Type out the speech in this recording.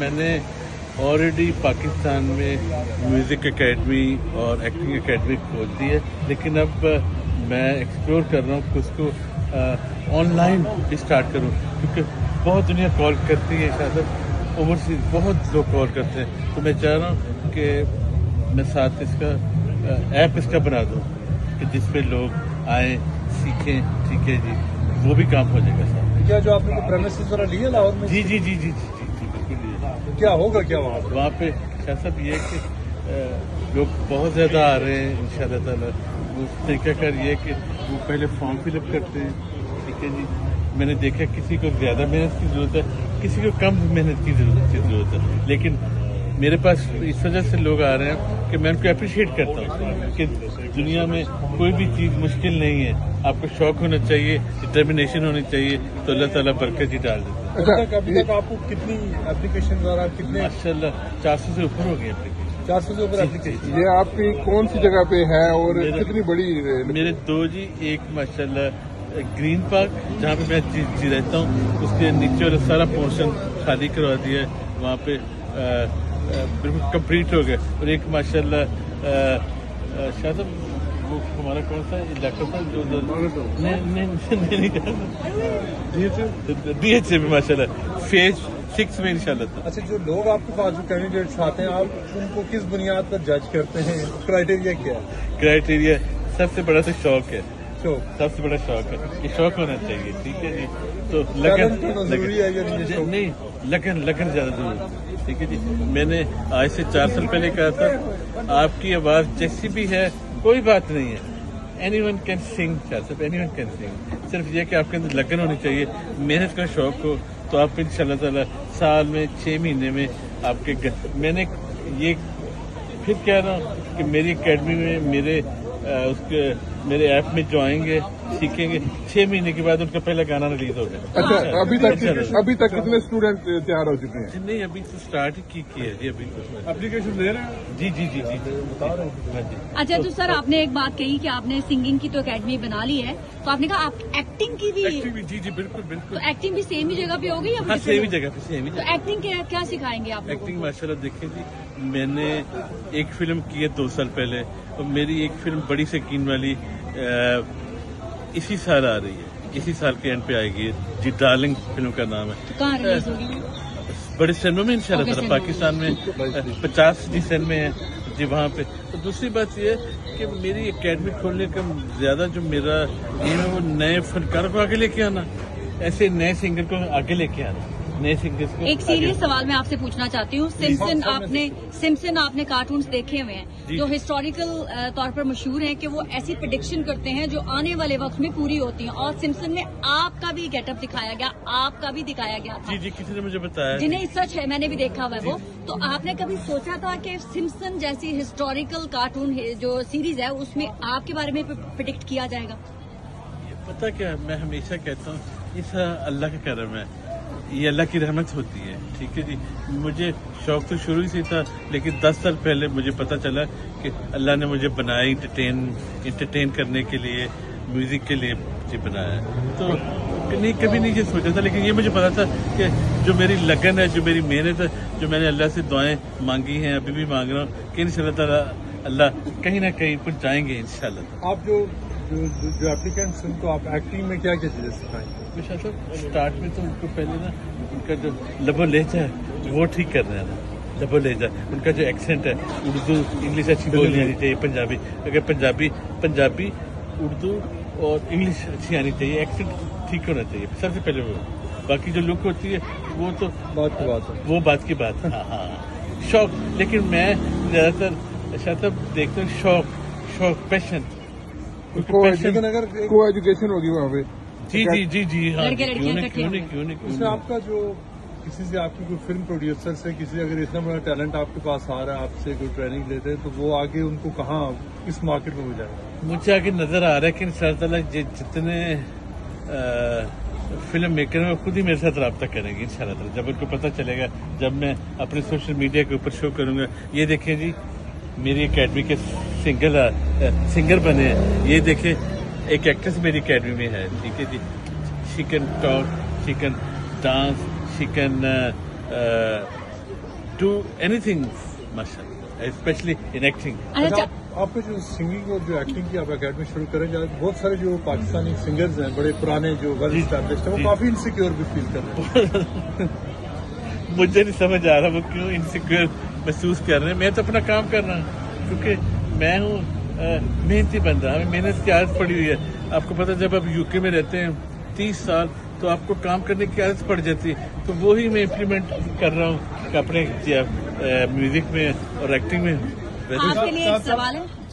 मैंने ऑलरेडी पाकिस्तान में music academy और एक्टिंग एकेडमी खोल दी है, लेकिन अब मैं एक्सप्लोर कर रहा हूँ कि उसको ऑनलाइन भी स्टार्ट करूँ, क्योंकि बहुत दुनिया कॉल करती है, शायद ओवरसीज बहुत लोग कॉल करते हैं। तो मैं चाह रहा हूँ कि मैं साथ इसका ऐप इसका बना दूँ कि जिसपे लोग आए सीखें। ठीक है जी, वो भी काम हो जाएगा साथ। क्या जो आपने प्रेमिसेस वगैरह लिए लाहौर में? जी जी जी जी जी जी बिल्कुल लिए। क्या होगा क्या वहाँ पे शाह साहब ये कि लोग बहुत ज्यादा आ रहे हैं इंशाल्लाह ताला। वो तरीकाकार ये कि वो पहले फॉर्म फिलअप करते हैं। ठीक है जी, मैंने देखा किसी को ज्यादा मेहनत की जरूरत है, किसी को कम मेहनत की जरूरत है, लेकिन मेरे पास इस वजह से लोग आ रहे हैं कि मैं उनको अप्रिशिएट करता हूँ कि दुनिया में कोई भी चीज मुश्किल नहीं है। आपको शौक होना चाहिए, डिटर्मिनेशन होनी चाहिए, तो अल्लाह ताला बरकत ही डाल देता है। अभी तक आपको कितनी एप्लीकेशन द्वारा कितने? माशाल्लाह 400 से ऊपर हो गई एप्लीकेशन। 400 से ऊपर एप्लीकेशन। ये आपकी कौन सी जगह पे है और कितनी बड़ी? मेरे दो जी, एक माशाल्लाह ग्रीन पार्क जहाँ पे मैं जी रहता हूँ, उसके नीचे वाला सारा पोर्शन खाली करवा दिया है, वहाँ पे बिल्कुल कंप्लीट हो गया। और एक माशाल्लाह शायद वो हमारा कौन सा इलाका था जो नहीं DH में माशाल्लाह फेज 6 में इंशाल्लाह। अच्छा, जो लोग आपके पास जो कैंडिडेट्स आते हैं, आप उनको किस बुनियाद पर जज करते हैं? क्राइटेरिया क्या है? क्राइटेरिया सबसे बड़ा तो शौक है। सबसे बड़ा शौक है, ये शौक होना चाहिए। ठीक है जी, तो लगन जरूरी है या नहीं? लगन ज्यादा जरूरी है। ठीक है जी, मैंने आज से 4 साल पहले कहा था, आपकी आवाज जैसी भी है कोई बात नहीं है, anyone can sing, anyone can sing. सिर्फ ये कि आपके अंदर लगन होनी चाहिए, मेहनत का शौक हो, तो आप इंशाल्लाह ताला साल में 6 महीने में आपके मैंने ये फिर कह रहा हूँ कि मेरी एकेडमी में मेरे ऐप में जो आएंगे सीखेंगे, 6 महीने के बाद उनका पहला गाना रिलीज हो गया। अच्छा, अभी तक कितने स्टूडेंट तैयार हो चुके हैं? नहीं, अभी तो स्टार्ट ही किया है जी, अभी तो एप्लीकेशन दे रहे हैं। जी जी जी जी बता रहे हैं। अच्छा, तो सर आपने एक बात कही कि आपने सिंगिंग की तो एकेडमी बना ली है, तो आपने कहा आप एक्टिंग की भी? जी जी बिल्कुल बिल्कुल। तो एक्टिंग भी सेम ही जगह पे होगी या? सेम ही जगह पे, सेम ही। तो एक्टिंग क्या सिखाएंगे आप? एक्टिंग माशाल्लाह देखें जी, मैंने एक फिल्म की है 2 साल पहले, और मेरी एक फिल्म बड़ी शकीन वाली इसी साल आ रही है, इसी साल के एंड पे आएगी जी, डार्लिंग फिल्म का नाम है। तो कहाँ रिलीज होगी? बड़े सिनेमा में इंशाल्लाह, पाकिस्तान में 50 सिनेमा में है जी, वहाँ पे। तो दूसरी बात यह है कि मेरी एकेडमी खोलने का ज्यादा जो मेरा एम है वो नए फनकारों को आगे लेके आना, ऐसे नए सिंगर को आगे लेके आना, नए सिंगर्स को। एक सीरियस सवाल मैं आपसे पूछना चाहती हूँ। सिम्पसन आपने कार्टून्स देखे हुए हैं जो हिस्टोरिकल तौर पर मशहूर हैं कि वो ऐसी प्रेडिक्शन करते हैं जो आने वाले वक्त में पूरी होती हैं, और सिम्पसन में आपका भी गेटअप दिखाया गया, आपका भी दिखाया गया था। जी जी, किसी ने मुझे बताया। जी नहीं, सच है, मैंने भी देखा हुआ है वो। तो आपने कभी सोचा था कि सिम्पसन जैसी हिस्टोरिकल कार्टून जो सीरीज है उसमें आपके बारे में प्रेडिक्ट किया जाएगा? पता क्या, मैं हमेशा कहता हूँ इस अल्लाह का करम है, ये अल्लाह की रहमत होती है। ठीक है जी, मुझे शौक तो शुरू ही से था, लेकिन 10 साल पहले मुझे पता चला कि अल्लाह ने मुझे बनाया इंटरटेन करने के लिए, म्यूजिक के लिए जी बनाया है। तो कभी नहीं ये सोचा था, लेकिन ये मुझे पता था कि जो मेरी लगन है, जो मेरी मेहनत है, जो मैंने अल्लाह से दुआएं मांगी हैं, अभी भी मांग रहा हूँ कि इंशाल्लाह ताला अल्लाह कहीं ना कहीं पहुंचाएंगे इंशाल्लाह। आप जो एप्लीकेंट्स उनको आप एक्टिंग में क्या चीजें सिखाएंगे? स्टार्ट में तो उनको पहले ना उनका जो लबो लहजा है वो ठीक करना है ना, लबो लहजा, उनका जो एक्सेंट है, उर्दू इंग्लिश अच्छी बोलनी आनी चाहिए, पंजाबी उर्दू और इंग्लिश अच्छी आनी चाहिए, एक्सेंट ठीक होना चाहिए सबसे पहले वो। बाकी जो लुक होती है वो तो बात की बात है। हाँ, शौक, लेकिन मैं ज्यादातर शायद देखता हूँ शौक पैशन। अगर को एजुकेशन होगी वहाँ पे? जी जी जी जी हाँ, क्यों नहीं। आपका जो किसी से आपकी कोई फिल्म प्रोड्यूसर से किसी अगर इतना बड़ा टैलेंट आपके पास आ रहा है, आपसे कोई ट्रेनिंग लेते हैं, तो वो आगे उनको कहाँ किस मार्केट में हो जाएगा? मुझे आगे नजर आ रहा है कि इंशाल्लाह जितने फिल्म मेकर में खुद ही मेरे साथ रब्ता करेंगे इंशाल्लाह। जब उनको पता चलेगा, जब मैं अपने सोशल मीडिया के ऊपर शो करूंगा, ये देखें जी मेरी एकेडमी के सिंगर बने हैं, ये देखें एक एक्ट्रेस मेरी एकेडमी में है। ठीक है जी, she can talk, she can dance, she can do anything माशाल्लाह, स्पेशली इन एक्टिंग। अच्छा, आपने जो सिंगिंग और जो एक्टिंग की आप अकेडमी शुरू करेंगे, आज बहुत सारे जो पाकिस्तानी सिंगर्स हैं बड़े पुराने जो वेल एस्टैब्लिश्ड हैं, वो काफी इनसिक्योर भी फील कर रहे हैं। मुझे नहीं समझ आ रहा वो क्यों इनसिक्योर महसूस कर रहे हैं। मैं तो अपना काम कर रहा हूँ, क्योंकि मैं हूँ मेहनती बंदा, हमें मेहनत की आदत पड़ी हुई है। आपको पता, जब आप यूके में रहते हैं 30 साल, तो आपको काम करने की आदत पड़ जाती है। तो वो ही मैं इम्प्लीमेंट कर रहा हूँ अपने म्यूजिक में और एक्टिंग में। आपके लिए एक सवाल है।